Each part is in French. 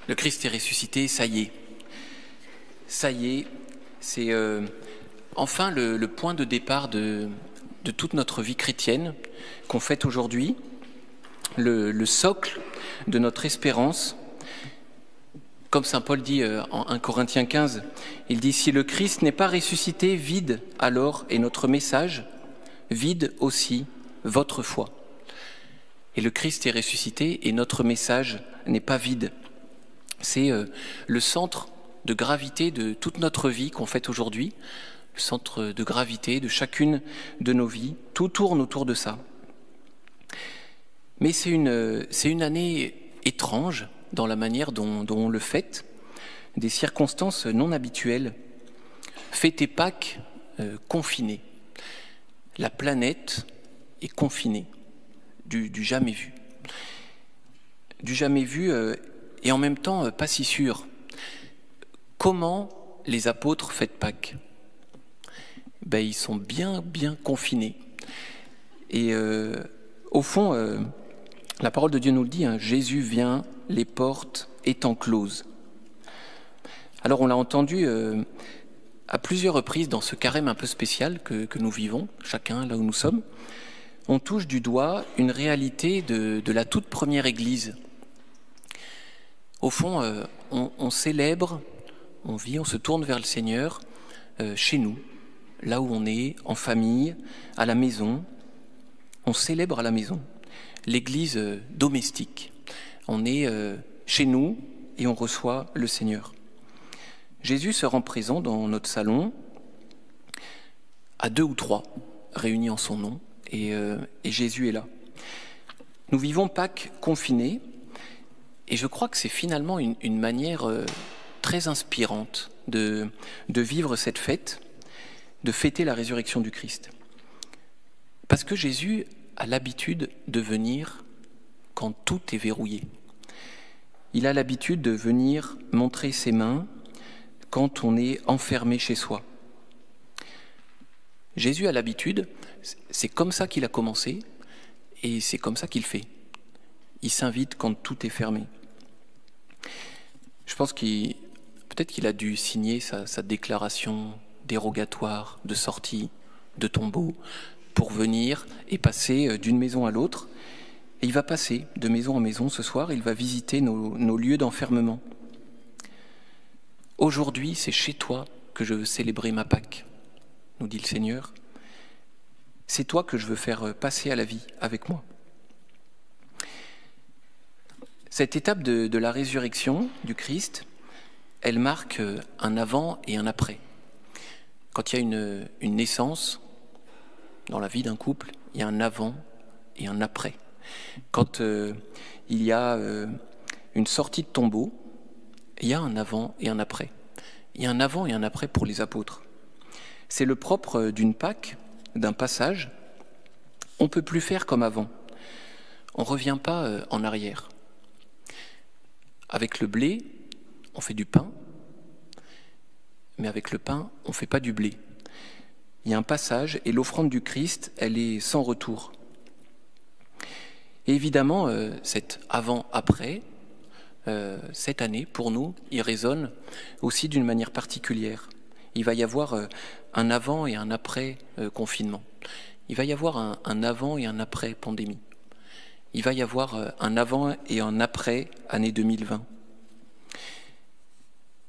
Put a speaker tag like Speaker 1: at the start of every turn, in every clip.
Speaker 1: Le Christ est ressuscité, ça y est. Ça y est, c'est enfin le point de départ de toute notre vie chrétienne qu'on fête aujourd'hui, le socle de notre espérance. Comme saint Paul dit en 1 Corinthiens 15, il dit « Si le Christ n'est pas ressuscité, vide alors est notre message, vide aussi votre foi. » Et le Christ est ressuscité et notre message n'est pas vide. C'est le centre de gravité de toute notre vie qu'on fête aujourd'hui, le centre de gravité de chacune de nos vies. Tout tourne autour de ça. Mais c'est une année étrange dans la manière dont on le fête, des circonstances non habituelles. Fêter Pâques confiné. La planète est confinée, du jamais vu. Du jamais vu et en même temps pas si sûr. Comment les apôtres fêtent Pâques ? Ils sont bien confinés. Et au fond, la parole de Dieu nous le dit, Jésus vient, les portes étant closes. Alors on l'a entendu à plusieurs reprises dans ce carême un peu spécial que nous vivons, chacun là où nous sommes. On touche du doigt une réalité de la toute première Église. Au fond, on célèbre, on vit, on se tourne vers le Seigneur chez nous, là où on est, en famille, à la maison. On célèbre à la maison, l'Église domestique. On est chez nous et on reçoit le Seigneur. Jésus se rend présent dans notre salon à 2 ou 3 réunis en son nom et Jésus est là. Nous vivons Pâques confinés et je crois que c'est finalement une manière très inspirante de vivre cette fête, de fêter la résurrection du Christ. Parce que Jésus a l'habitude de venir quand tout est verrouillé. Il a l'habitude de venir montrer ses mains quand on est enfermé chez soi. Jésus a l'habitude, c'est comme ça qu'il a commencé et c'est comme ça qu'il fait. Il s'invite quand tout est fermé. Je pense peut-être qu'il a dû signer sa déclaration dérogatoire de sortie de tombeau pour venir et passer d'une maison à l'autre. Et il va passer de maison en maison ce soir, il va visiter nos lieux d'enfermement. Aujourd'hui, c'est chez toi que je veux célébrer ma Pâques, nous dit le Seigneur. C'est toi que je veux faire passer à la vie avec moi. Cette étape de la résurrection du Christ, elle marque un avant et un après. Quand il y a une naissance dans la vie d'un couple, il y a un avant et un après. Quand il y a une sortie de tombeau, il y a un avant et un après. Il y a un avant et un après pour les apôtres. C'est le propre d'une Pâque, d'un passage. On ne peut plus faire comme avant. On ne revient pas en arrière. Avec le blé, on fait du pain, mais avec le pain, on ne fait pas du blé. Il y a un passage et l'offrande du Christ, elle est sans retour. Et évidemment, cet avant-après, cette année, pour nous, il résonne aussi d'une manière particulière. Il va y avoir un avant et un après confinement. Il va y avoir un avant et un après pandémie. Il va y avoir un avant et un après année 2020.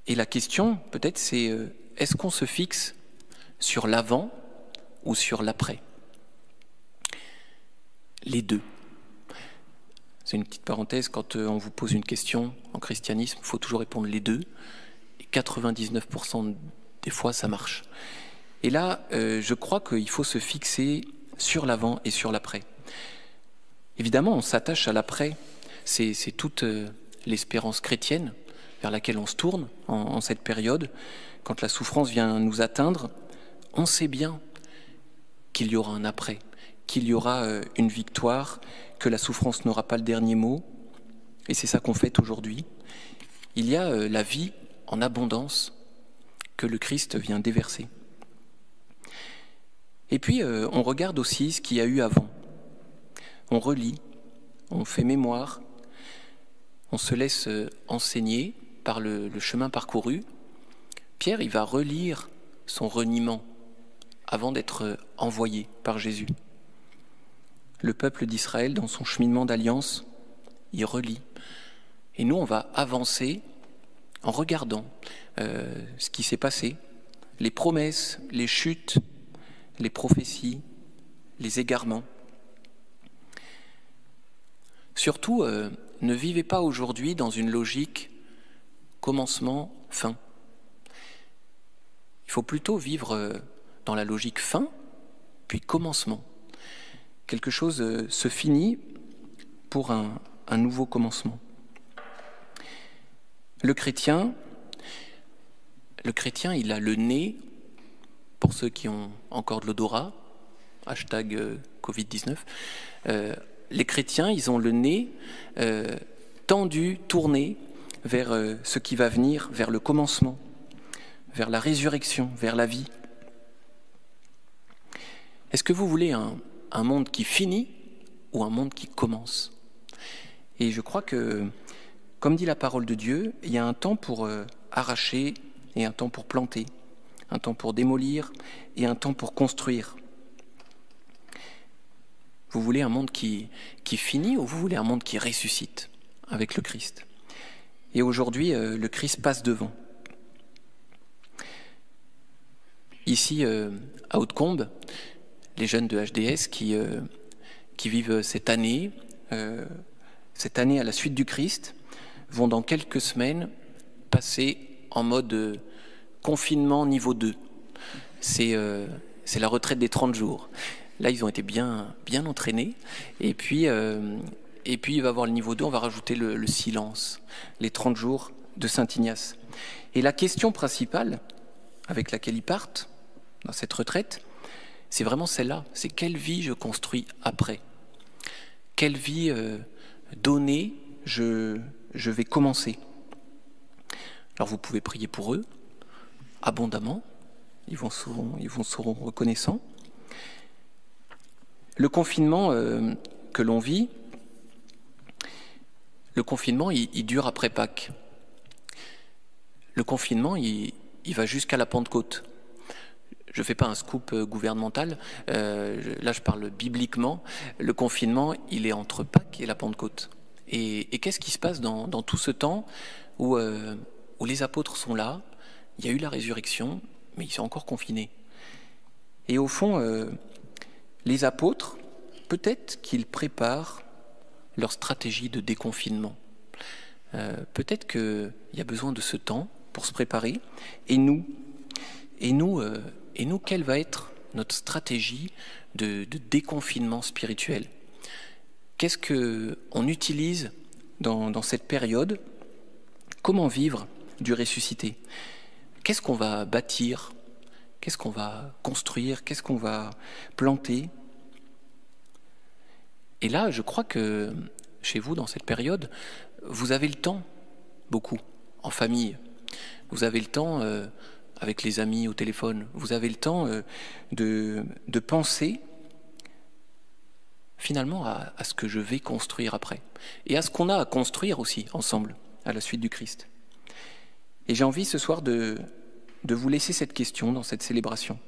Speaker 1: Et la question, peut-être, c'est est-ce qu'on se fixe sur l'avant ou sur l'après ? Les deux. C'est une petite parenthèse, quand on vous pose une question en christianisme, il faut toujours répondre les deux. Et 99% des fois, ça marche. Et là, je crois qu'il faut se fixer sur l'avant et sur l'après. Évidemment, on s'attache à l'après. C'est toute l'espérance chrétienne vers laquelle on se tourne en cette période. Quand la souffrance vient nous atteindre, on sait bien qu'il y aura un après, qu'il y aura une victoire, que la souffrance n'aura pas le dernier mot. Et c'est ça qu'on fête aujourd'hui. Il y a la vie en abondance que le Christ vient déverser. Et puis, on regarde aussi ce qu'il y a eu avant. On relit, on fait mémoire. on se laisse enseigner par le chemin parcouru. Pierre, il va relire son reniement avant d'être envoyé par Jésus. Le peuple d'Israël, dans son cheminement d'alliance, il relit. Et nous, on va avancer en regardant ce qui s'est passé, les promesses, les chutes, les prophéties, les égarements. Surtout, ne vivez pas aujourd'hui dans une logique commencement-fin. Il faut plutôt vivre dans la logique fin, puis commencement. Quelque chose se finit pour un nouveau commencement. Le chrétien, il a le nez, pour ceux qui ont encore de l'odorat, hashtag Covid-19, les chrétiens, ils ont le nez tendu, tourné vers ce qui va venir, vers le commencement, vers la résurrection, vers la vie. Est-ce que vous voulez un monde qui finit ou un monde qui commence? Et je crois que, comme dit la parole de Dieu, il y a un temps pour arracher et un temps pour planter, un temps pour démolir et un temps pour construire. Vous voulez un monde qui finit ou vous voulez un monde qui ressuscite avec le Christ? Et aujourd'hui, le Christ passe devant. Ici, à Hautecombe, les jeunes de HDS qui vivent cette année à la suite du Christ, vont dans quelques semaines passer en mode confinement niveau 2. C'est la retraite des 30 jours. Là, ils ont été bien entraînés. Et puis, il va y avoir le niveau 2, on va rajouter le silence, les 30 jours de Saint-Ignace. Et la question principale avec laquelle ils partent dans cette retraite, c'est vraiment celle-là. C'est quelle vie je construis après? Quelle vie donnée je vais commencer? Alors vous pouvez prier pour eux abondamment, ils vous seront reconnaissants. Le confinement que l'on vit, le confinement il dure après Pâques. Le confinement il va jusqu'à la Pentecôte. Je ne fais pas un scoop gouvernemental, là je parle bibliquement. Le confinement il est entre Pâques et la Pentecôte. Et qu'est-ce qui se passe dans tout ce temps où les apôtres sont là? Il y a eu la résurrection, mais ils sont encore confinés. Et au fond, les apôtres, peut-être qu'ils préparent leur stratégie de déconfinement. Peut-être qu'il y a besoin de ce temps pour se préparer. Et nous, quelle va être notre stratégie de déconfinement spirituel? Qu'est-ce qu'on utilise dans cette période? Comment vivre du ressuscité? Qu'est-ce qu'on va bâtir? Qu'est-ce qu'on va construire? Qu'est-ce qu'on va planter? Et là, je crois que chez vous, dans cette période, vous avez le temps, beaucoup, en famille. Vous avez le temps avec les amis au téléphone. Vous avez le temps de penser finalement à ce que je vais construire après. Et à ce qu'on a à construire aussi, ensemble, à la suite du Christ. Et j'ai envie ce soir de vous laisser cette question dans cette célébration.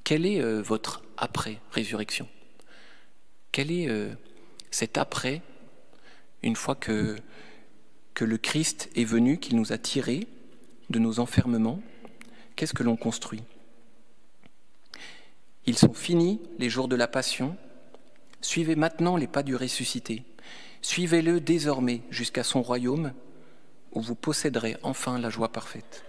Speaker 1: Quel est votre après-résurrection? Quel est cet après, une fois que le Christ est venu, qu'il nous a tirés de nos enfermements? Qu'est-ce que l'on construit? Ils sont finis, les jours de la passion. Suivez maintenant les pas du ressuscité. Suivez-le désormais jusqu'à son royaume, où vous posséderez enfin la joie parfaite.